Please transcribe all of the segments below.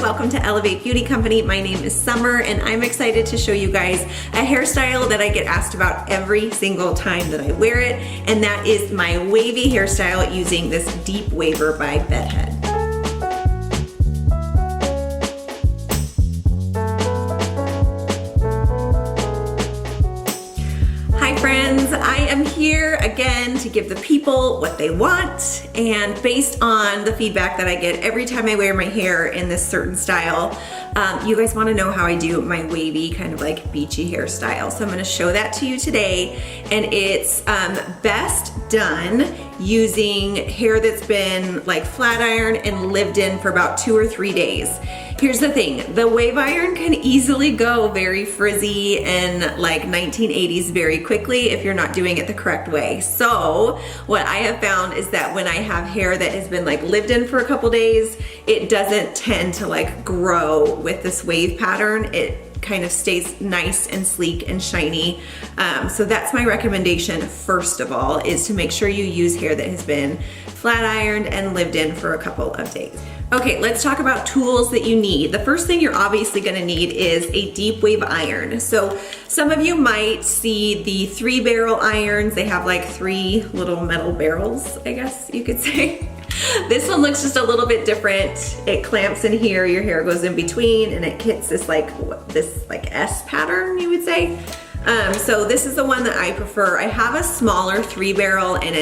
welcome to Elevate Beauty Company. My name is Summer and I'm excited to show you guys a hairstyle that I get asked about every single time that I wear it, and that is my wavy hairstyle using this Deep Waver by Bedhead. I am here again to give the people what they want, and based on the feedback that I get every time I wear my hair in this certain style, you guys want to know how I do my wavy kind of like beachy hairstyle. So I'm going to show that to you today, and it's best done using hair that's been like flat ironed and lived in for about 2 or 3 days. Here's the thing, the wave iron can easily go very frizzy and like 1980s very quickly if you're not doing it the correct way. So what I have found is that when I have hair that has been like lived in for a couple days, it doesn't tend to like grow with this wave pattern. It kind of stays nice and sleek and shiny. So that's my recommendation, first of all, is to make sure you use hair that has been flat ironed and lived in for a couple of days. Okay, let's talk about tools that you need. The first thing you're obviously gonna need is a deep wave iron. So some of you might see the 3-barrel irons. They have like 3 little metal barrels, I guess you could say. This one looks just a little bit different. It clamps in here, your hair goes in between, and it hits this like S pattern, you would say. So this is the one that I prefer. I have a smaller 3-barrel, and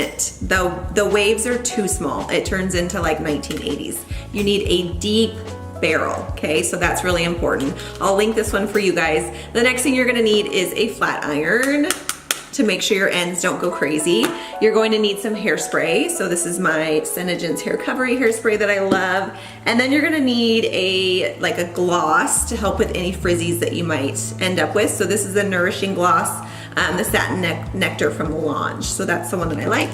the waves are too small. It turns into like 1980s. You need a deep barrel, okay? So that's really important. I'll link this one for you guys. The next thing you're gonna need is a flat iron to make sure your ends don't go crazy. You're going to need some hairspray. So this is my Senegence Hair Recovery hairspray that I love. And then you're gonna need a gloss to help with any frizzies that you might end up with. So this is a Nourishing Gloss, the Satin Nectar from Melange. So that's the one that I like.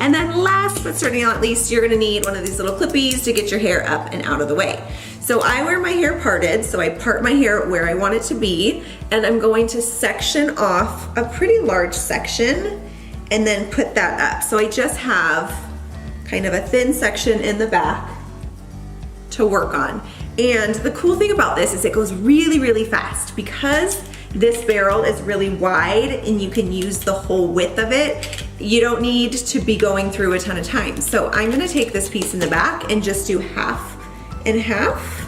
And then last but certainly not least, you're gonna need one of these little clippies to get your hair up and out of the way. So I wear my hair parted, so I part my hair where I want it to be, and I'm going to section off a pretty large section and then put that up. So I just have kind of a thin section in the back to work on. And the cool thing about this is it goes really, really fast because this barrel is really wide and you can use the whole width of it. You don't need to be going through a ton of time. So I'm gonna take this piece in the back and just do half and half.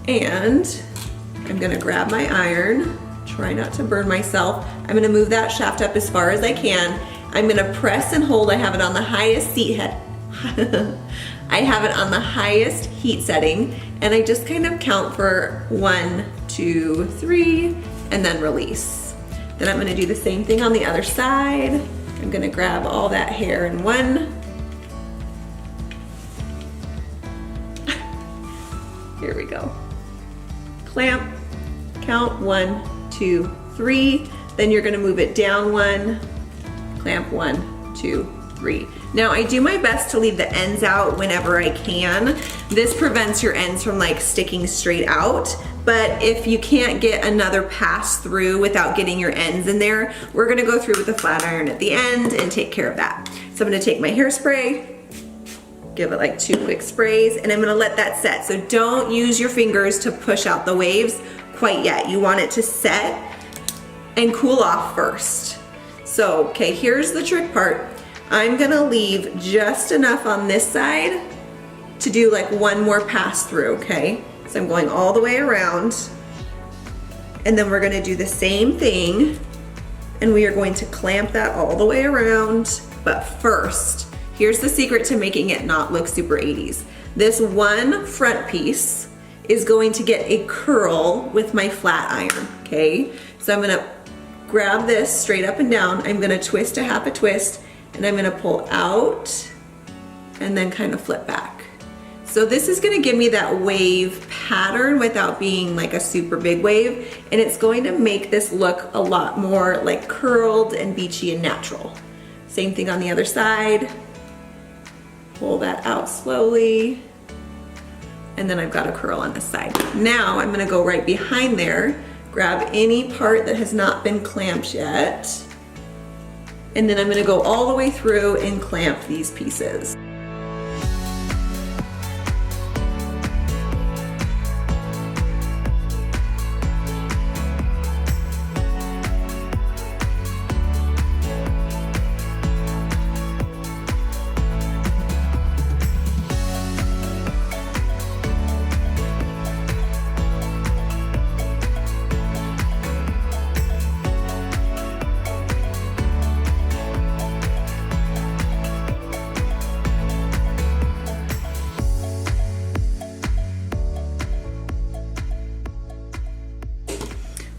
And I'm gonna grab my iron, try not to burn myself. I'm gonna move that shaft up as far as I can. I'm gonna press and hold. I have it on the highest I have it on the highest heat setting, and I just kind of count for 1, 2, 3, and then release. Then I'm gonna do the same thing on the other side. I'm gonna grab all that hair in one. Here we go. Clamp, count 1, 2, 3. Then you're gonna move it down 1, clamp 1, 2, 3. Now I do my best to leave the ends out whenever I can. This prevents your ends from like sticking straight out. But if you can't get another pass through without getting your ends in there, we're gonna go through with the flat iron at the end and take care of that. So I'm gonna take my hairspray, give it like 2 quick sprays, and I'm gonna let that set. So don't use your fingers to push out the waves quite yet. You want it to set and cool off first. So, okay, here's the trick part. I'm gonna leave just enough on this side to do like 1 more pass through, okay? So I'm going all the way around, and then we're gonna do the same thing, and we are going to clamp that all the way around. But first, here's the secret to making it not look super 80s. This one front piece is going to get a curl with my flat iron, okay? So I'm gonna grab this straight up and down. I'm gonna twist a half a twist, and I'm gonna pull out and then kind of flip back. So this is gonna give me that wave pattern without being like a super big wave, and it's going to make this look a lot more like curled and beachy and natural. Same thing on the other side. Pull that out slowly, and then I've got a curl on this side. Now I'm gonna go right behind there, grab any part that has not been clamped yet, and then I'm gonna go all the way through and clamp these pieces.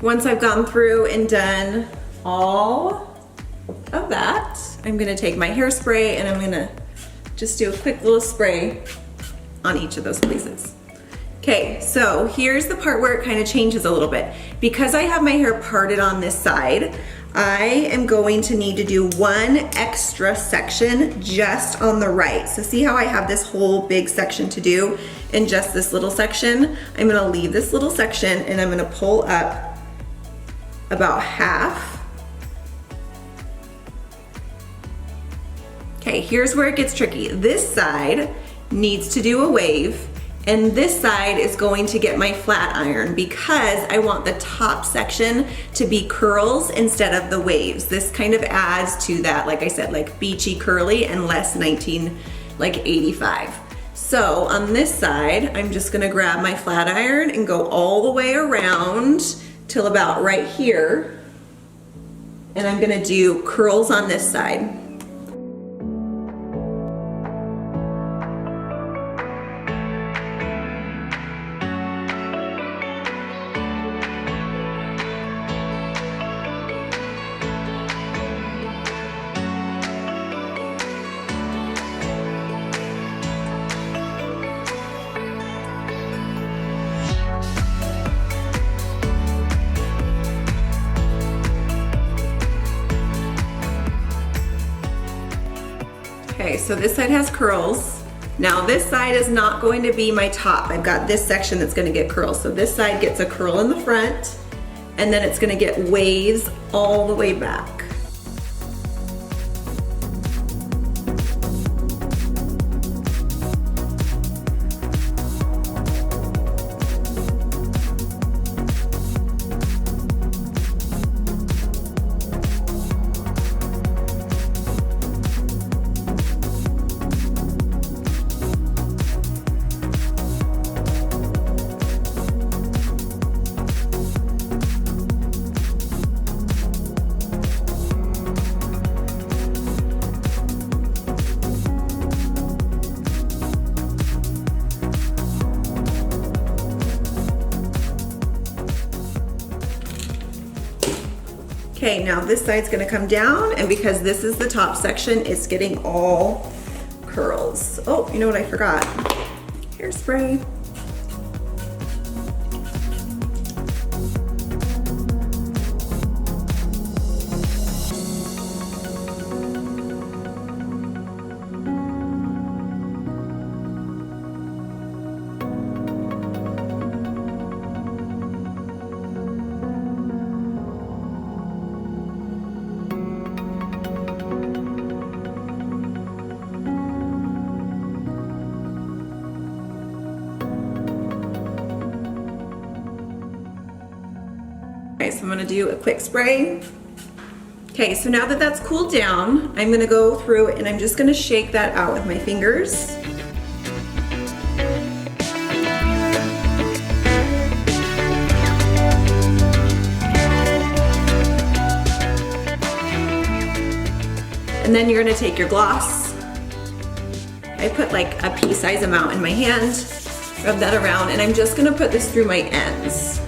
Once I've gone through and done all of that, I'm gonna take my hairspray and I'm gonna just do a quick little spray on each of those places. Okay, so here's the part where it kind of changes a little bit. Because I have my hair parted on this side, I am going to need to do one extra section just on the right. So see how I have this whole big section to do in just this little section? I'm gonna leave this little section and I'm gonna pull up about half. Okay, here's where it gets tricky. This side needs to do a wave, and this side is going to get my flat iron because I want the top section to be curls instead of the waves. This kind of adds to that, like I said, like beachy curly and less 1985. So on this side, I'm just gonna grab my flat iron and go all the way around till about right here. And I'm gonna do curls on this side. Okay, so this side has curls. Now this side is not going to be my top. I've got this section that's gonna get curls. So this side gets a curl in the front, and then it's gonna get waves all the way back. Okay, now this side's gonna come down, and because this is the top section, it's getting all curls. Oh, you know what I forgot? Hairspray. Okay, so I'm gonna do a quick spray. Okay, so now that that's cooled down, I'm gonna go through and I'm just gonna shake that out with my fingers. And then you're gonna take your gloss. I put like a pea-size amount in my hand, rub that around, and I'm just gonna put this through my ends.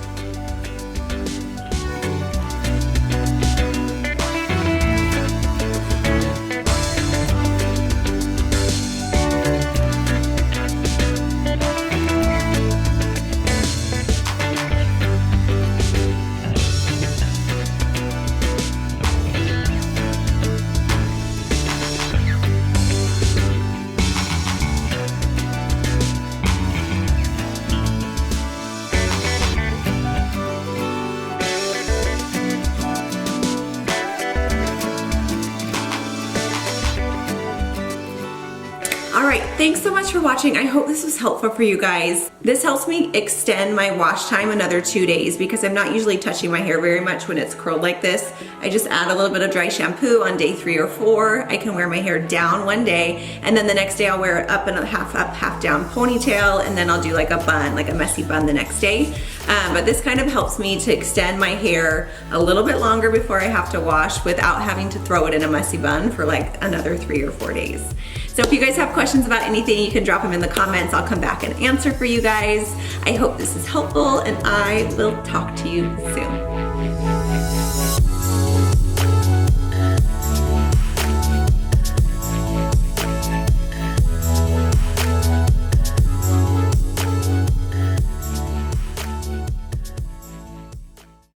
All right, thanks so much for watching. I hope this was helpful for you guys. This helps me extend my wash time another 2 days because I'm not usually touching my hair very much when it's curled like this. I just add a little bit of dry shampoo on day 3 or 4. I can wear my hair down one day, and then the next day I'll wear it up half down ponytail, and then I'll do like a bun, like a messy bun the next day. But this kind of helps me to extend my hair a little bit longer before I have to wash without having to throw it in a messy bun for like another 3 or 4 days. So if you guys have questions about anything, you can drop them in the comments. I'll come back and answer for you guys. I hope this is helpful, and I will talk to you soon.